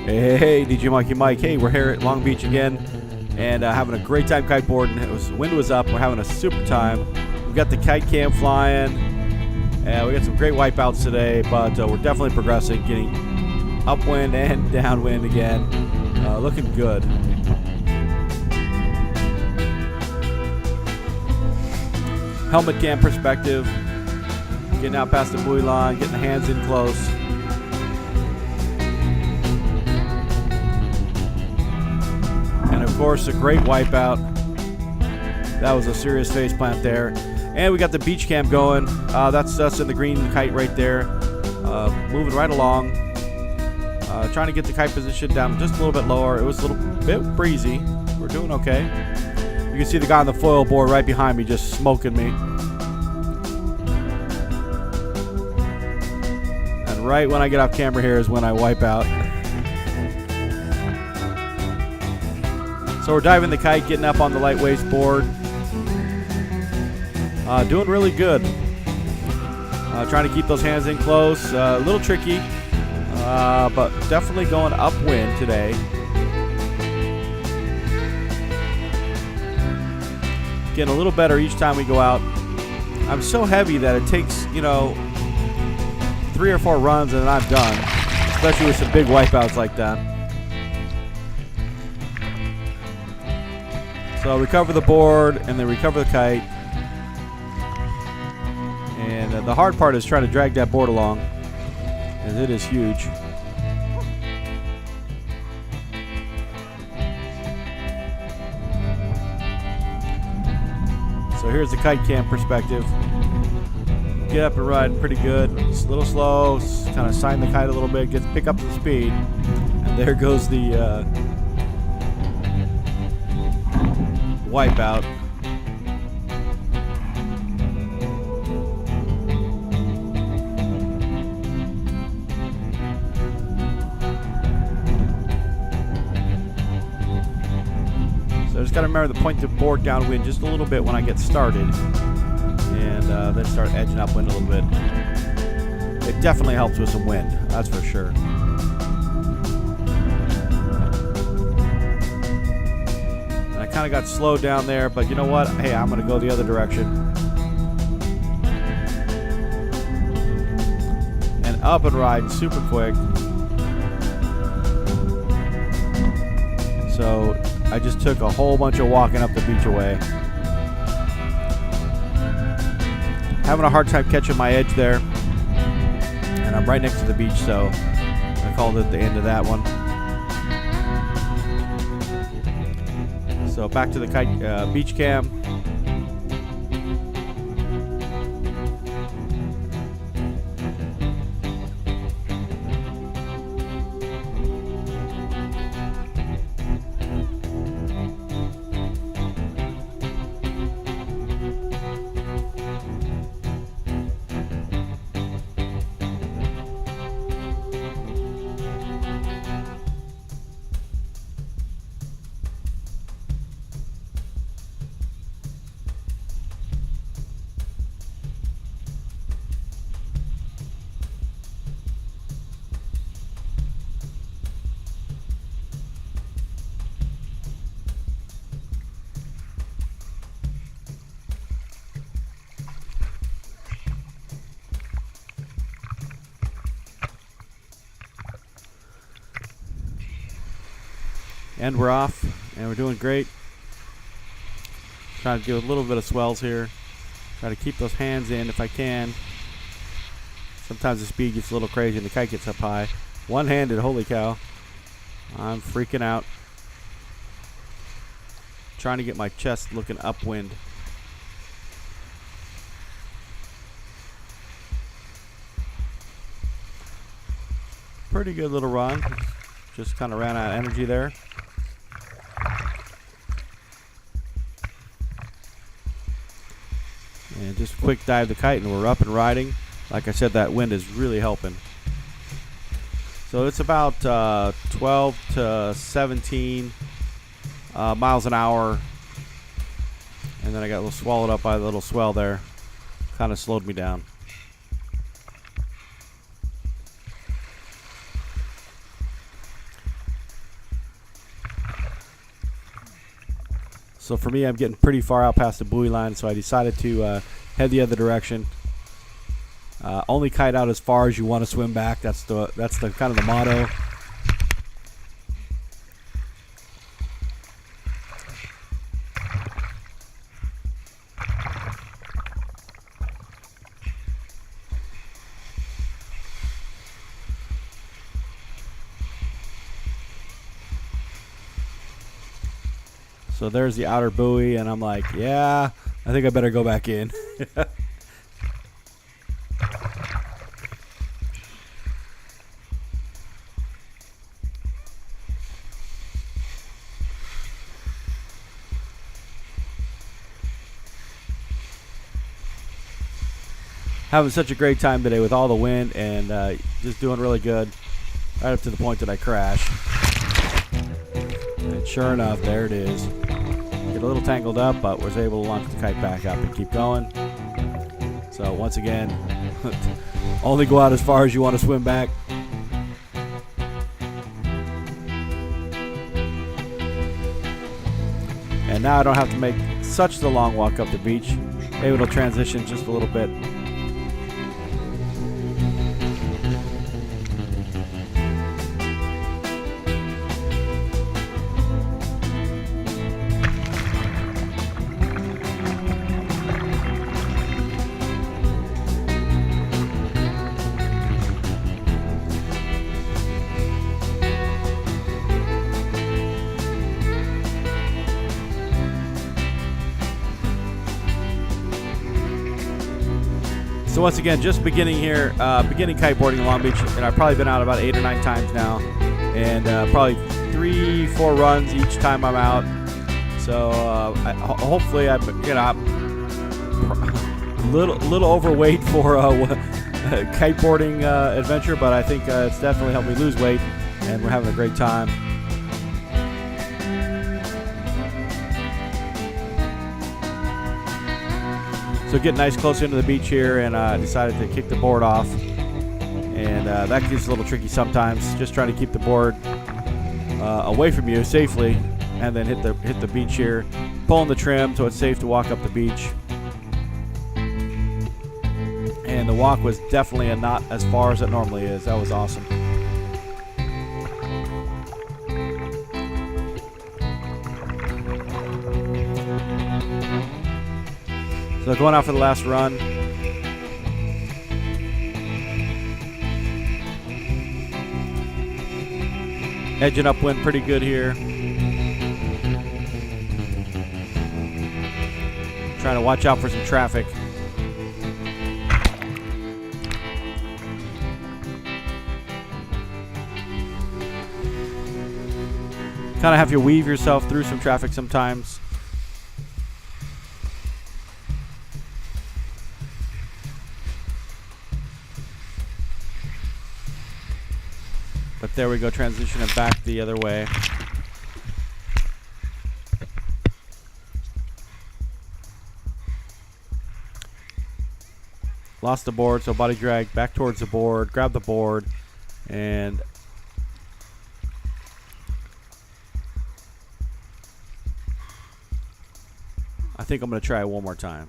Hey, DJ Monkey Mike. Hey, we're here at Long Beach again and having a great time kiteboarding. Wind was up. We're having a super time. We got the kite cam flying. We got some great wipeouts today, but we're definitely progressing, getting upwind and downwind again. Looking good. Helmet cam perspective. Getting out past the buoy line, getting the hands in close. And of course, a great wipeout. That was a serious face plant there. And we got the beach cam going. That's us in the green kite right there. Moving right along. Trying to get the kite position down just a little bit lower. It was a little bit breezy. We're doing okay. You can see the guy on the foil board right behind me just smoking me. And right when I get off camera here is when I wipe out. So we're diving the kite, getting up on the light waist board. Doing really good. Trying to keep those hands in close. A little tricky, but definitely going upwind today. Getting a little better each time we go out. I'm so heavy that it takes, 3 or 4 runs and then I'm done. Especially with some big wipeouts like that. So recover the board and then recover the kite. And the hard part is trying to drag that board along, as it is huge. So here's the kite cam perspective. Get up and ride pretty good. It's a little slow. Kind of sign the kite a little bit. Pick up the speed. And there goes the wipeout. So I just got to remember to point the board downwind just a little bit when I get started, and then start edging upwind a little bit. It definitely helps with some wind, that's for sure. And I kind of got slowed down there, but you know what? Hey, I'm going to go the other direction. And up and ride super quick. So I just took a whole bunch of walking up the beach away. Having a hard time catching my edge there. And I'm right next to the beach, so I called it the end of that one. So back to the kite beach cam. And we're off, and we're doing great. Trying to do a little bit of swells here. Try to keep those hands in if I can. Sometimes the speed gets a little crazy and the kite gets up high. One-handed, holy cow. I'm freaking out. Trying to get my chest looking upwind. Pretty good little run. Just kind of ran out of energy there. And just quick dive the kite and we're up and riding. Like I said, that wind is really helping. So it's about 12 to 17 miles an hour. And then I got a little swallowed up by the little swell there. Kind of slowed me down. So for me, I'm getting pretty far out past the buoy line, so I decided to head the other direction. Only kite out as far as you want to swim back. That's the kind of the motto. So there's the outer buoy, and I'm like, yeah, I think I better go back in. Having such a great time today with all the wind and just doing really good, right up to the point that I crashed. And sure enough, there it is. Get a little tangled up, but was able to launch the kite back up and keep going. So once again, only go out as far as you want to swim back. And now I don't have to make such the long walk up the beach. Maybe it'll transition just a little bit. So once again, just beginning here, beginning kiteboarding in Long Beach, and I've probably been out about 8 or 9 times now, and probably 3-4 runs each time I'm out. So hopefully I'm a little overweight for a kiteboarding adventure, but I think it's definitely helped me lose weight, and we're having a great time. So getting nice close into the beach here, and I decided to kick the board off, and that gets a little tricky sometimes. Just trying to keep the board away from you safely, and then hit the beach here, pulling the trim so it's safe to walk up the beach. And the walk was definitely not as far as it normally is. That was awesome. So going out for the last run. Edging upwind pretty good here. Trying to watch out for some traffic. Kind of have to weave yourself through some traffic sometimes. But there we go, transitioning back the other way. Lost the board, so body drag back towards the board, grab the board, and I think I'm going to try it one more time.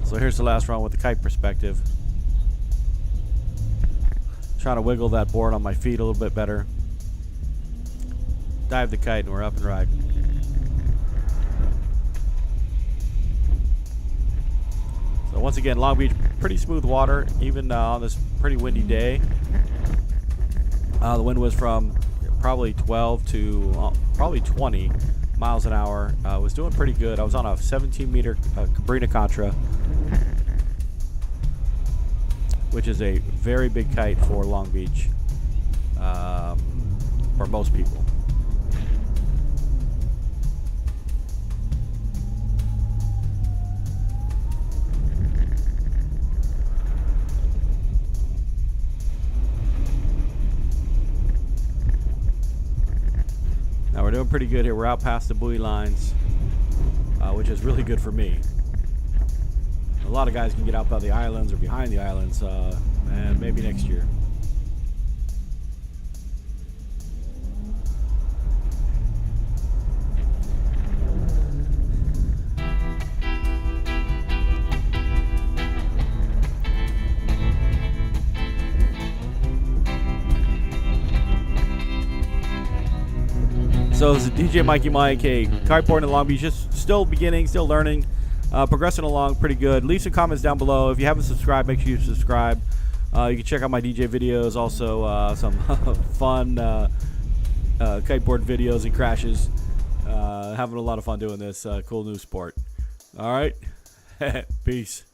So here's the last run with the kite perspective. Trying to wiggle that board on my feet a little bit better. Dive the kite and we're up and riding. So once again, Long Beach, pretty smooth water, even on this pretty windy day. The wind was from probably 12 to probably 20 miles an hour. Was doing pretty good. I was on a 17-meter Cabrinha Contra, which is a very big kite for Long Beach, for most people. Now we're doing doing pretty good here. We're out past the buoy lines, which is really good for me. A lot of guys can get out by the islands or behind the islands, and maybe next year. So this is DJ Mikey Mike, hey, kiteboarding in Long Beach, just still beginning, still learning, progressing along pretty good. Leave some comments down below. If you haven't subscribed, make sure you subscribe. You can check out my DJ videos, also some fun kiteboard videos and crashes. Having a lot of fun doing this cool new sport. All right, peace.